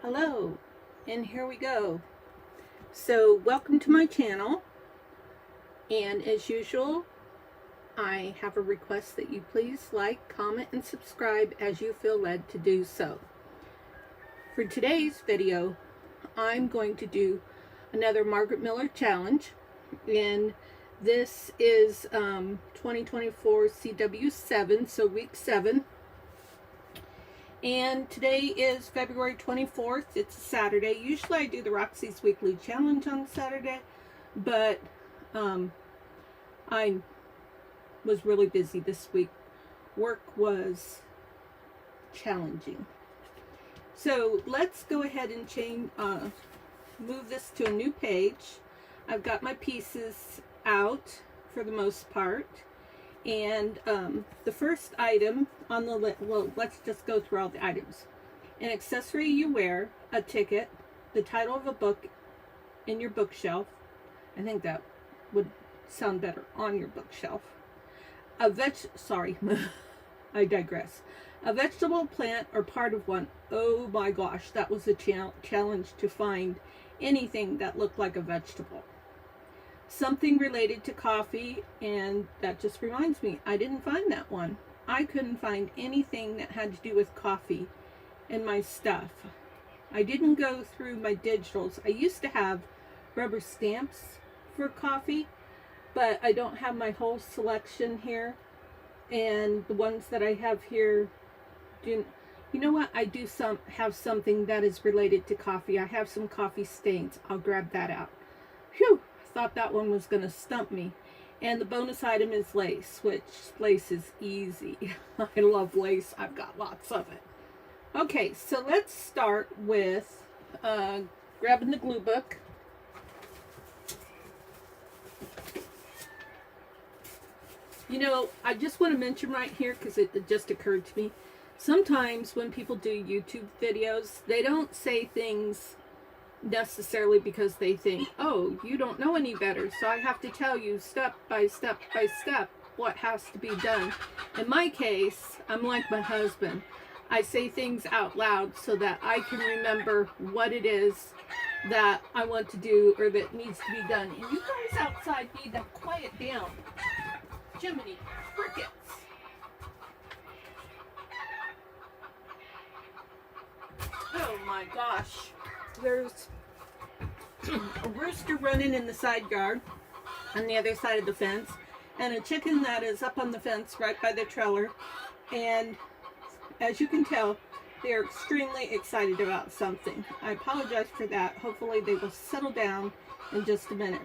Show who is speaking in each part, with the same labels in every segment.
Speaker 1: Hello, and here we go. So welcome to my channel, and as usual I have a request that you please like, comment, and subscribe as you feel led to do so. For today's video I'm going to do another Margaret Miller challenge, and this is 2024 CW7, so week 7. And today is February 24th. It's a Saturday. Usually I do the Roxy's Weekly Challenge on Saturday, but I was really busy this week. Work was challenging. So let's go ahead and move this to a new page. I've got my pieces out for the most part. And the first item on the list, well, let's just go through all the items. An accessory you wear, a ticket, the title of a book in your bookshelf. I think that would sound better, on your bookshelf. Sorry, I digress. A vegetable, plant, or part of one. Oh my gosh, that was a challenge to find anything that looked like a vegetable. Something related to coffee, and that just reminds me, I didn't find that one. I couldn't find anything that had to do with coffee in my stuff. I didn't go through my digitals. I used to have rubber stamps for coffee, but I don't have my whole selection here, and the ones that I have here you know what, I do have something that is related to coffee. I have some coffee stains. I'll grab that out. Phew, thought that one was going to stump me. And the bonus item is lace, which lace is easy. I love lace. I've got lots of it. Okay, so let's start with grabbing the glue book. You know, I just want to mention right here, because it just occurred to me, sometimes when people do YouTube videos, they don't say things necessarily because they think, oh, you don't know any better, so I have to tell you step by step by step what has to be done. In my case, I'm like my husband. I say things out loud so that I can remember what it is that I want to do or that needs to be done. And you guys outside need to quiet down. Jiminy crickets. Oh my gosh. There's a rooster running in the side yard on the other side of the fence, and a chicken that is up on the fence right by the trailer, and as you can tell, they're extremely excited about something. I apologize for that. Hopefully they will settle down in just a minute.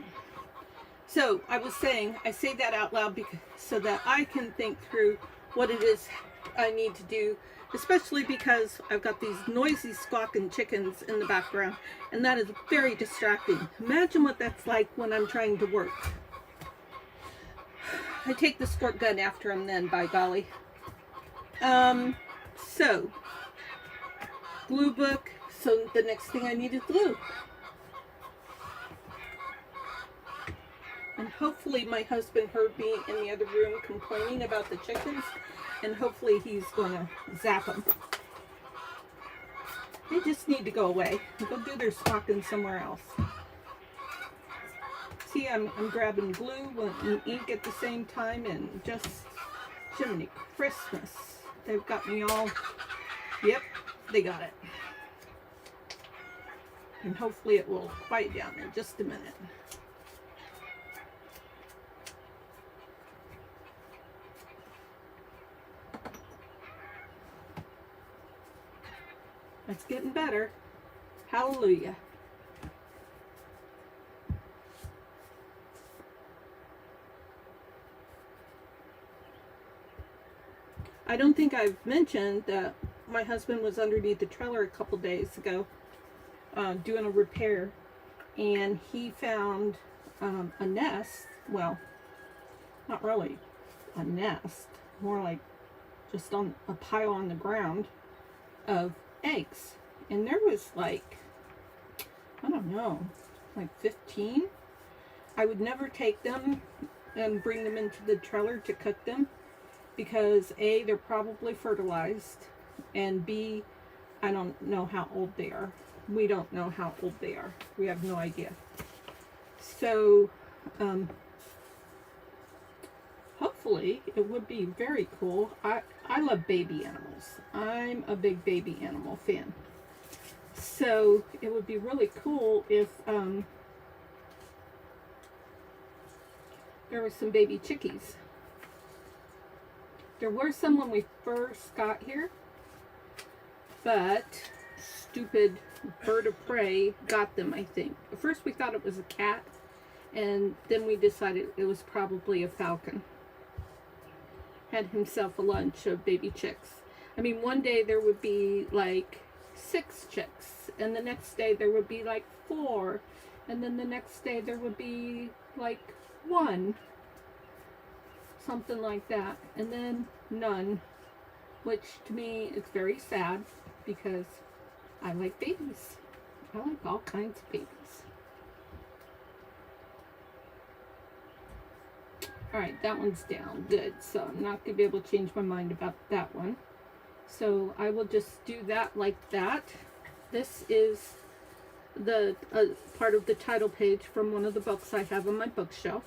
Speaker 1: So I was saying, I say that out loud so that I can think through what it is I need to do, especially because I've got these noisy squawking chickens in the background, and that is very distracting. Imagine what that's like when I'm trying to work. I take the squirt gun after them then, by golly. So, glue book. So the next thing I need is glue. And hopefully my husband heard me in the other room complaining about the chickens, and hopefully he's going to zap them. They just need to go away and go do their squawking somewhere else. See, I'm grabbing glue and ink at the same time, and just Jiminy Christmas. They've got me all, yep, they got it. And hopefully it will quiet down in just a minute. It's getting better. Hallelujah. I don't think I've mentioned that my husband was underneath the trailer a couple days ago doing a repair, and he found a nest. Well, not really a nest, more like just on a pile on the ground of eggs, and there was like, I don't know, like 15. I would never take them and bring them into the trailer to cook them, because A, they're probably fertilized, and B, I don't know how old they are. we don't know how old they are. We have no idea. So, hopefully it would be very cool. I love baby animals. I'm a big baby animal fan. So it would be really cool if there were some baby chickies. There were some when we first got here, but stupid bird of prey got them, I think. At first we thought it was a cat, and then we decided it was probably a falcon. Had himself a lunch of baby chicks. I mean, one day there would be like 6 chicks, and the next day there would be like 4, and then the next day there would be like 1, something like that, and then none, which to me is very sad because I like babies. I like all kinds of babies. Alright, that one's down. Good. So I'm not going to be able to change my mind about that one. So I will just do that like that. This is the part of the title page from one of the books I have on my bookshelf.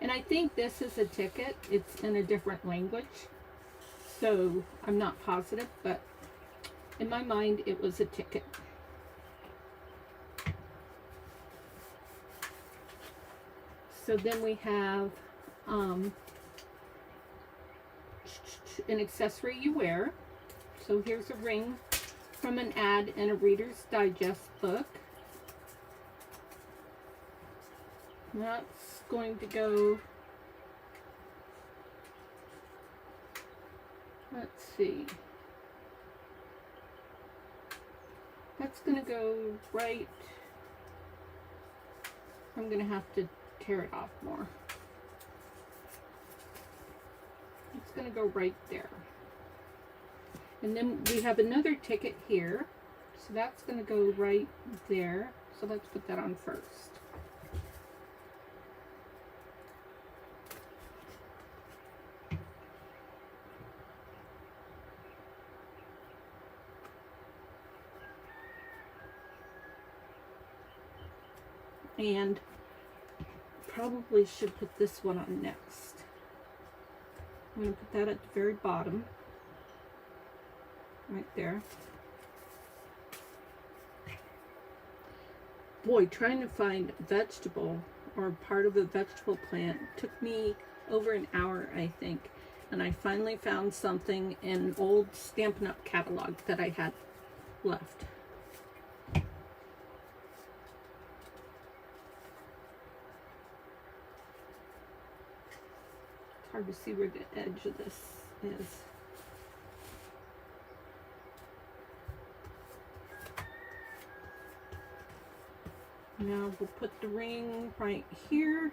Speaker 1: And I think this is a ticket. It's in a different language, so I'm not positive, but in my mind it was a ticket. So then we have an accessory you wear. So here's a ring from an ad in a Reader's Digest book. That's going to go, let's see, that's going to go right, I'm going to have to tear it off more. It's going to go right there. And then we have another ticket here, so that's going to go right there. So let's put that on first. And probably should put this one on next. I'm going to put that at the very bottom, right there. Boy, trying to find a vegetable or part of a vegetable plant took me over an hour, I think. And I finally found something in an old Stampin' Up catalog that I had left. Hard to see where the edge of this is. Now we'll put the ring right here.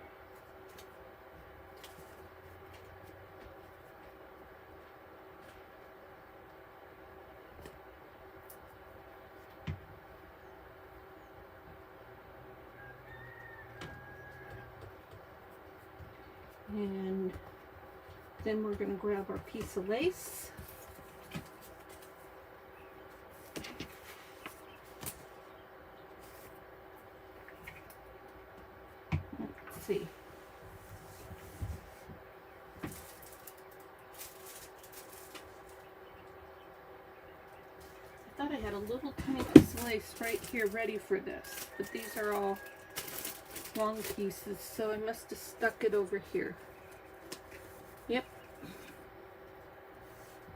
Speaker 1: And then we're going to grab our piece of lace. Let's see. I thought I had a little tiny piece of lace right here ready for this, but these are all long pieces, so I must have stuck it over here. Yep.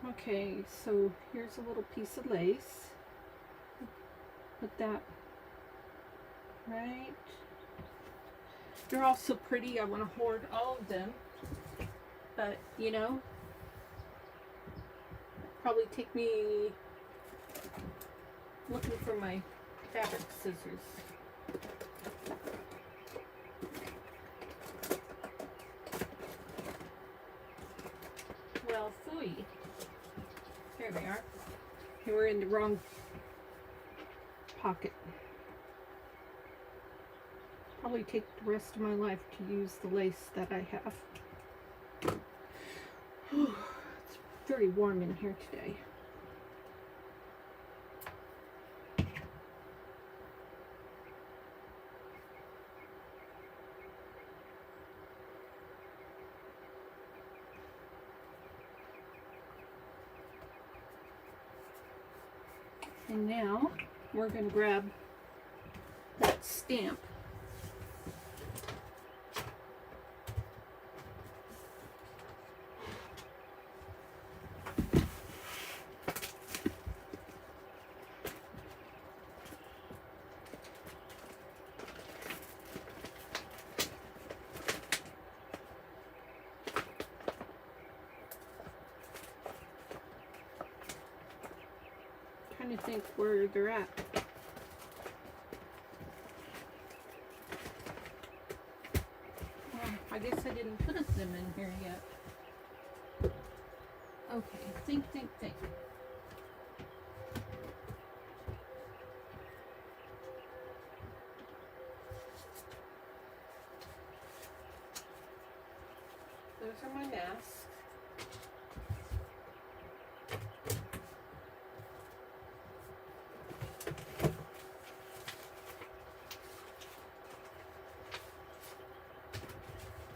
Speaker 1: Okay, so here's a little piece of lace. Put that right. They're all so pretty. I want to hoard all of them. But, you know, probably take me looking for my fabric scissors. Well, phooey. There they are. They were in the wrong pocket. probably take the rest of my life to use the lace that I have. It's very warm in here today. And now we're going to grab that stamp. Trying to think where they're at. Well, I guess I didn't put them in here yet. Okay, think. Those are my masks.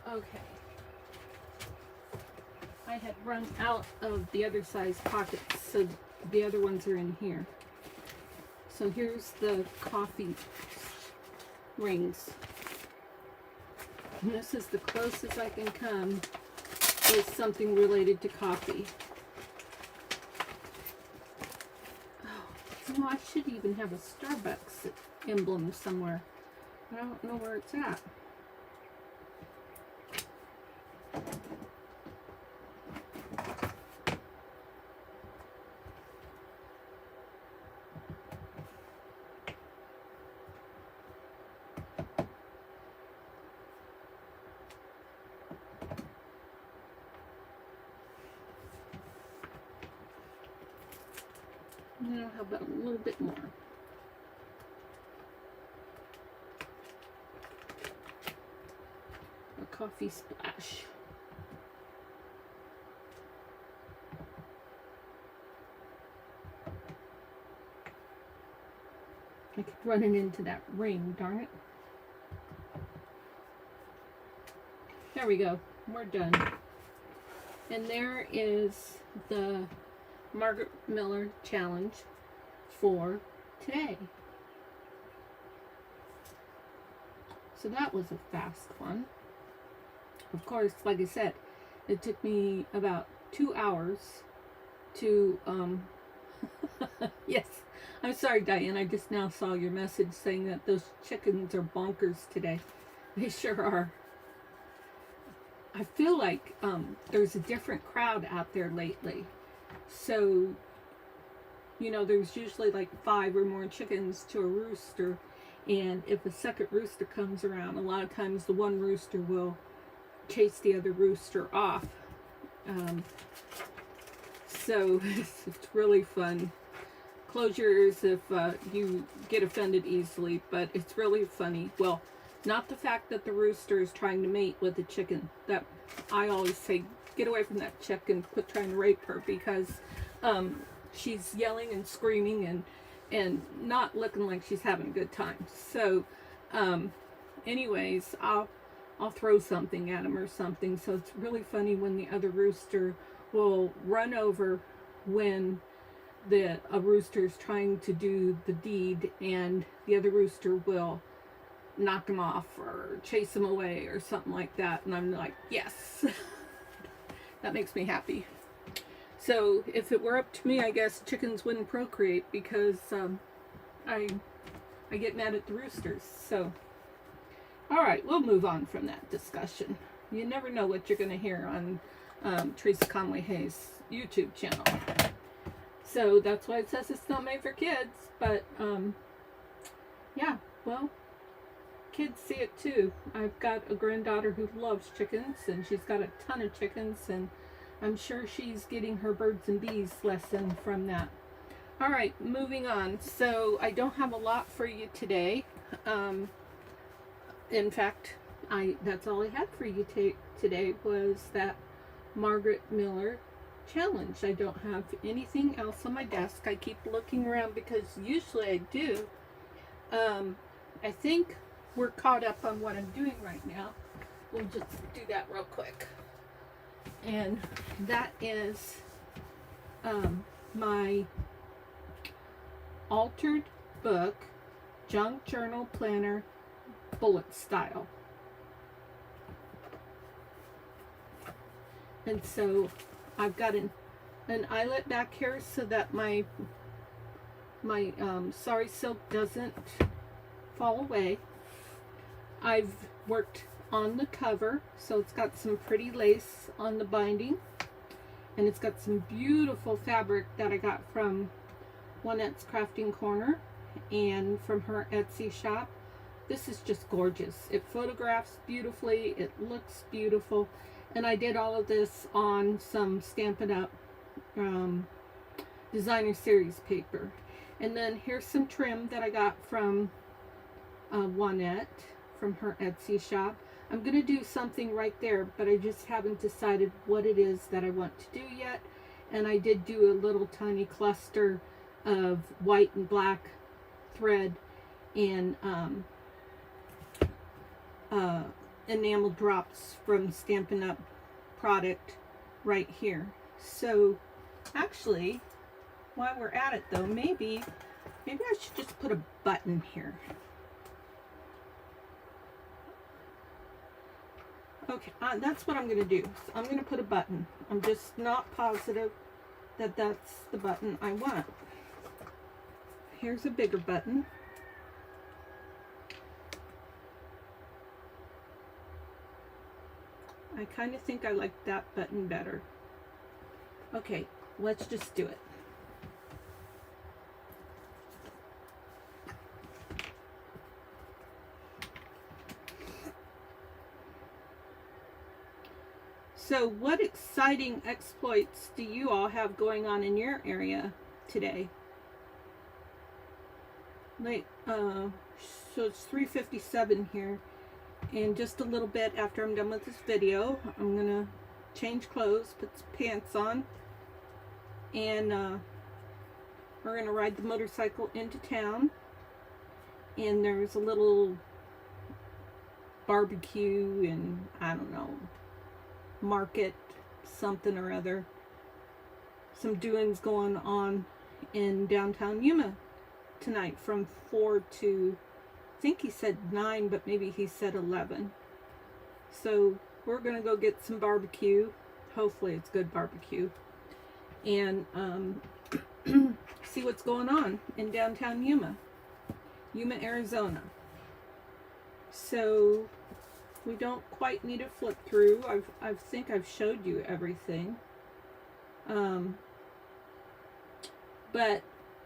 Speaker 1: Okay. I had run out of the other size pockets, so the other ones are in here. So here's the coffee rings. And this is the closest I can come with something related to coffee. Oh, you know, I should even have a Starbucks emblem somewhere. I don't know where it's at. Now, how about a little bit more? A coffee splash. I keep running into that ring, darn it. There we go. We're done. And there is the Margaret Miller challenge for today. So that was a fast one. Of course, like I said, it took me about 2 hours to yes, I'm sorry, Diane, I just now saw your message saying that those chickens are bonkers today. They sure are. I feel like there's a different crowd out there lately. So, you know, there's usually like 5 or more chickens to a rooster, and if a second rooster comes around, a lot of times the one rooster will chase the other rooster off. So it's really fun. Close your ears if you get offended easily, but it's really funny. Well, not the fact that the rooster is trying to mate with the chicken. That I always say, get away from that chicken, quit trying to rape her, because she's yelling and screaming and not looking like she's having a good time. So anyways, I'll throw something at him or something. So it's really funny when the other rooster will run over when a rooster is trying to do the deed, and the other rooster will knock him off or chase him away or something like that. And I'm like, yes. That makes me happy. So if it were up to me, I guess chickens wouldn't procreate, because I get mad at the roosters. So all right, we'll move on from that discussion. You never know what you're going to hear on Teresa Conway-Hayes' YouTube channel. So that's why it says it's not made for kids. But yeah, well, kids see it too. I've got a granddaughter who loves chickens, and she's got a ton of chickens, and I'm sure she's getting her birds and bees lesson from that. All right, moving on. So I don't have a lot for you today. in fact, that's all I had for you today was that Margaret Miller challenge. I don't have anything else on my desk. I keep looking around because usually I do. I think we're caught up on what I'm doing right now. We'll just do that real quick. And that is my altered book, junk journal planner, bullet style. And so I've got an eyelet back here so that my sari silk doesn't fall away. I've worked on the cover, so it's got some pretty lace on the binding, and it's got some beautiful fabric that I got from Juanette's Crafting Corner and from her Etsy shop. This is just gorgeous. It photographs beautifully, it looks beautiful, and I did all of this on some Stampin' Up designer series paper. And then here's some trim that I got from Juanette from her Etsy shop. I'm going to do something right there, but I just haven't decided what it is that I want to do yet. And I did do a little tiny cluster of white and black thread and enamel drops from Stampin' Up product right here. So actually, while we're at it though, maybe I should just put a button here. Okay, that's what I'm going to do. So I'm going to put a button. I'm just not positive that that's the button I want. Here's a bigger button. I kind of think I like that button better. Okay, let's just do it. So what exciting exploits do you all have going on in your area today? Like, so it's 3:57 here, and just a little bit after I'm done with this video, I'm gonna change clothes, put some pants on, and we're gonna ride the motorcycle into town. And there's a little barbecue and I don't know, market something or other, some doings going on in downtown Yuma tonight from 4 to, I think he said 9, but maybe he said 11. So we're gonna go get some barbecue. Hopefully it's good barbecue, and see what's going on in downtown Yuma, Arizona. So we don't quite need to flip through. I think I've showed you everything. But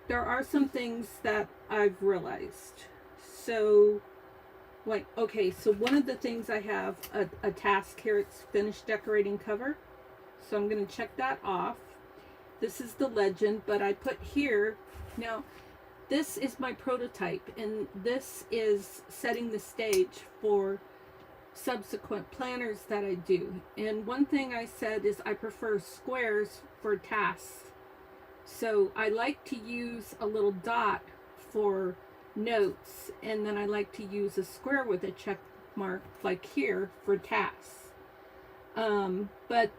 Speaker 1: there are some things that I've realized. So, like, okay, so one of the things I have a task here, it's finished decorating cover. So I'm going to check that off. This is the legend, but I put here, now, this is my prototype, and this is setting the stage for subsequent planners that I do. And one thing I said is I prefer squares for tasks. So I like to use a little dot for notes, and then I like to use a square with a check mark like here for tasks. But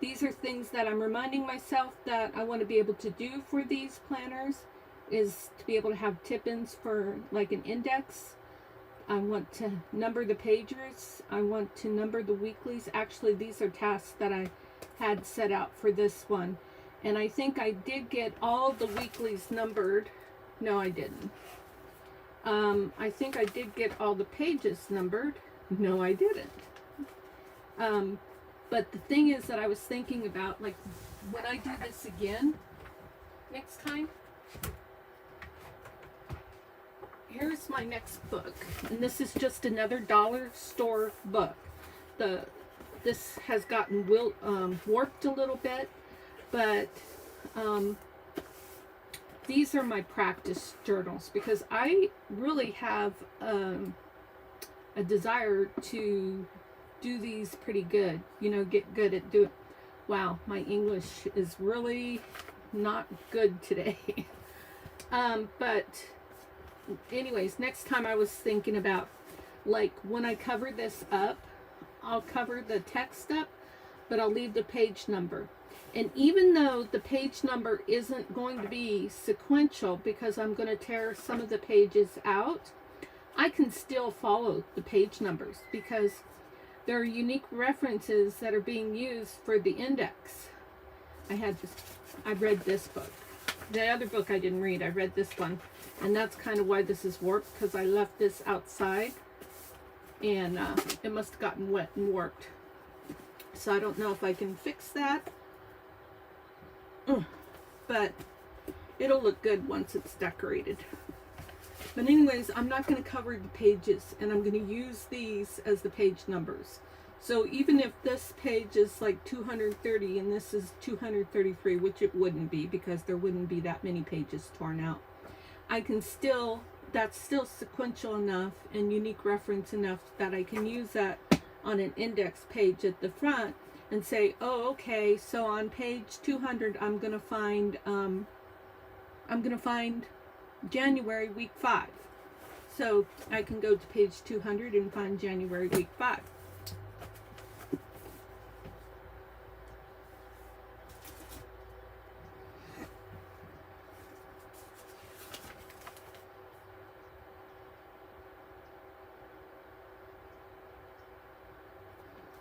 Speaker 1: these are things that I'm reminding myself that I want to be able to do for these planners, is to be able to have tip-ins for like an index. I want to number the pages. I want to number the weeklies. Actually, these are tasks that I had set out for this one. And I think I did get all the weeklies numbered. No, I didn't. I think I did get all the pages numbered. No, I didn't. But the thing is that I was thinking about, like, when I do this again next time, here's my next book, and this is just another dollar store book. This has gotten warped a little bit, but these are my practice journals, because I really have a desire to do these pretty good, you know, get good at doing. Wow, my English is really not good today. But anyways, next time I was thinking about, like, when I cover this up, I'll cover the text up, but I'll leave the page number. And even though the page number isn't going to be sequential because I'm going to tear some of the pages out, I can still follow the page numbers because there are unique references that are being used for the index. I read this book. The other book I didn't read, I read this one. And that's kind of why this is warped, because I left this outside and it must have gotten wet and warped. So I don't know if I can fix that. But it'll look good once it's decorated. But anyways, I'm not going to cover the pages, and I'm going to use these as the page numbers. So even if this page is like 230 and this is 233, which it wouldn't be because there wouldn't be that many pages torn out, I can still, that's still sequential enough and unique reference enough that I can use that on an index page at the front and say, oh, okay, so on page 200, I'm going to find January week 5. So I can go to page 200 and find January week 5.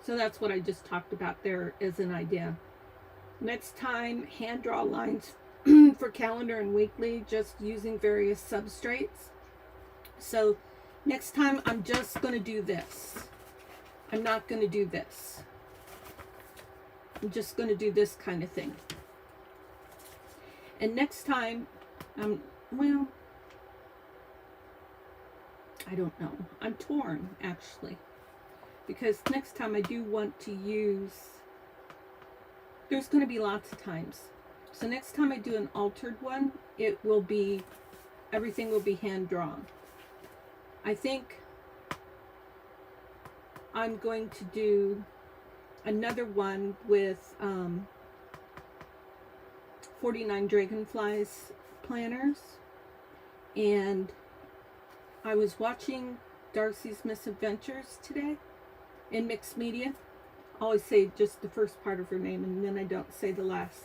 Speaker 1: So that's what I just talked about there as an idea. Next time, hand draw lines for calendar and weekly, just using various substrates. So next time I'm just going to do this. I'm not going to do this. I'm just going to do this kind of thing. And next time, well, I don't know. I'm torn, actually. Because next time I do want to use, there's going to be lots of times. So next time I do an altered one, it will be, everything will be hand drawn. I think I'm going to do another one with 49 Dragonflies planners. And I was watching Darcy's Misadventures today in mixed media. I always say just the first part of her name and then I don't say the last.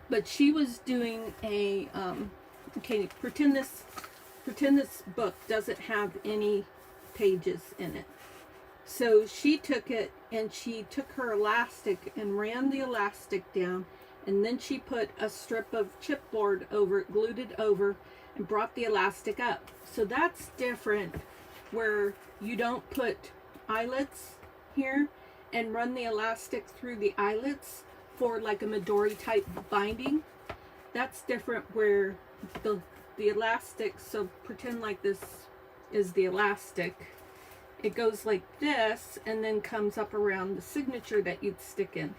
Speaker 1: But she was doing a, okay, pretend this book doesn't have any pages in it. So she took it and she took her elastic and ran the elastic down, and then she put a strip of chipboard over it, glued it over, and brought the elastic up. So that's different, where you don't put eyelets here and run the elastic through the eyelets for like a Midori type binding. That's different, where the elastic, so pretend like this is the elastic. It goes like this and then comes up around the signature that you'd stick in.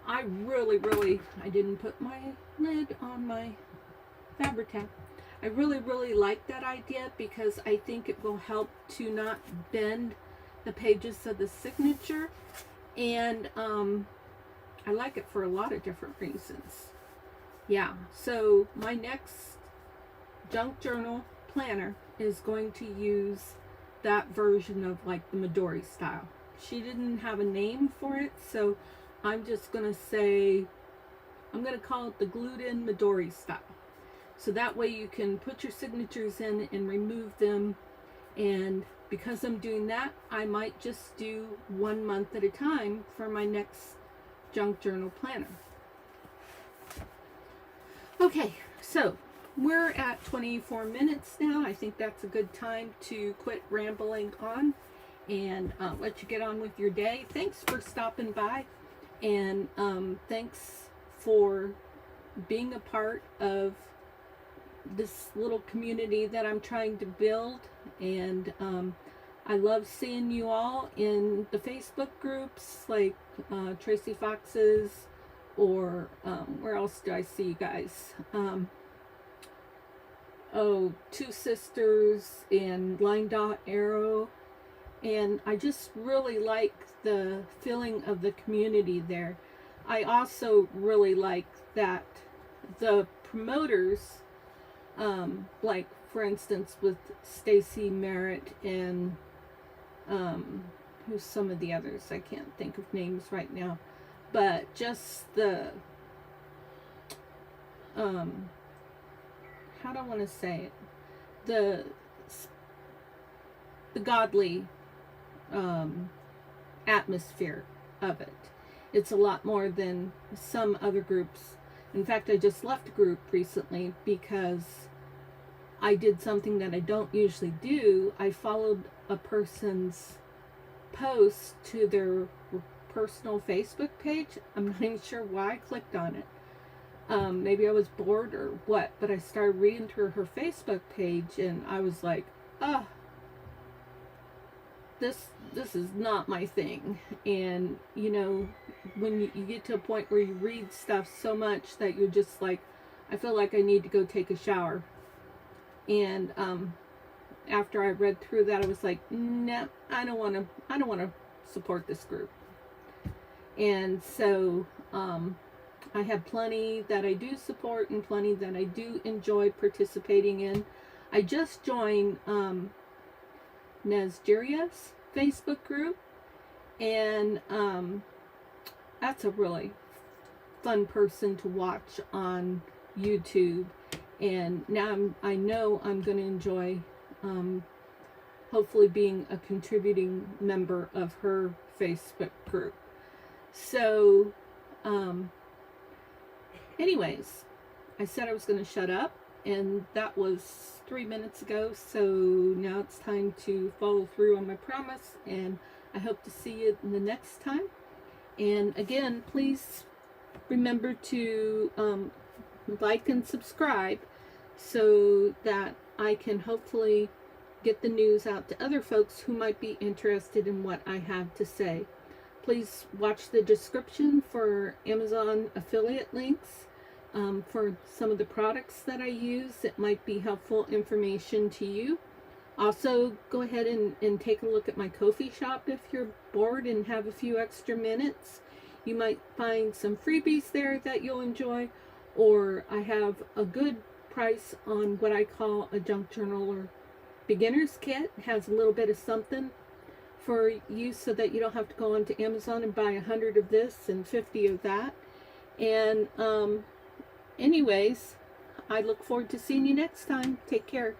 Speaker 1: I didn't put my lid on my Fabritac. I really like that idea because I think it will help to not bend the pages of the signature, and I like it for a lot of different reasons. Yeah, so my next junk journal planner is going to use that version of like the Midori style. She didn't have a name for it, so I'm just going to say, I'm going to call it the glued in Midori style. So that way you can put your signatures in and remove them. And because I'm doing that, I might just do 1 month at a time for my next junk journal planner. Okay, so we're at 24 minutes now. I think that's a good time to quit rambling on and let you get on with your day. Thanks for stopping by, and thanks for being a part of this little community that I'm trying to build. And I love seeing you all in the Facebook groups, like Tracy Fox's, or where else do I see you guys? Two Sisters and Line Dot Arrow, and I just really like the feeling of the community there. I also really like that the promoters, like for instance with Stacy Merritt and who's some of the others, I can't think of names right now, but just the how do I want to say it, the godly atmosphere of it. It's a lot more than some other groups. In fact, I just left a group recently because I did something that I don't usually do. I followed a person's post to their personal Facebook page. I'm not even sure why I clicked on it. Maybe I was bored or what, but I started reading through her Facebook page and I was like, oh, this is not my thing. And you know, when you get to a point where you read stuff so much that you're just like, I feel like I need to go take a shower. And after I read through that, I was like, no, I don't want to support this group. And so I have plenty that I do support and plenty that I do enjoy participating in. I just joined Nazjiria's Facebook group, and that's a really fun person to watch on YouTube. And now I know I'm going to enjoy hopefully being a contributing member of her Facebook group. So anyways, I said I was going to shut up, and that was 3 minutes ago, so now it's time to follow through on my promise, and I hope to see you in the next time. And again, please remember to like and subscribe so that I can hopefully get the news out to other folks who might be interested in what I have to say. Please watch the description for Amazon affiliate links for some of the products that I use. It might be helpful information to you. Also, go ahead and take a look at my Ko-fi shop if you're bored and have a few extra minutes. You might find some freebies there that you'll enjoy, or I have a good price on what I call a junk journal or beginner's kit. It has a little bit of something for you so that you don't have to go onto Amazon and buy 100 of this and 50 of that. And anyways, I look forward to seeing you next time. Take care.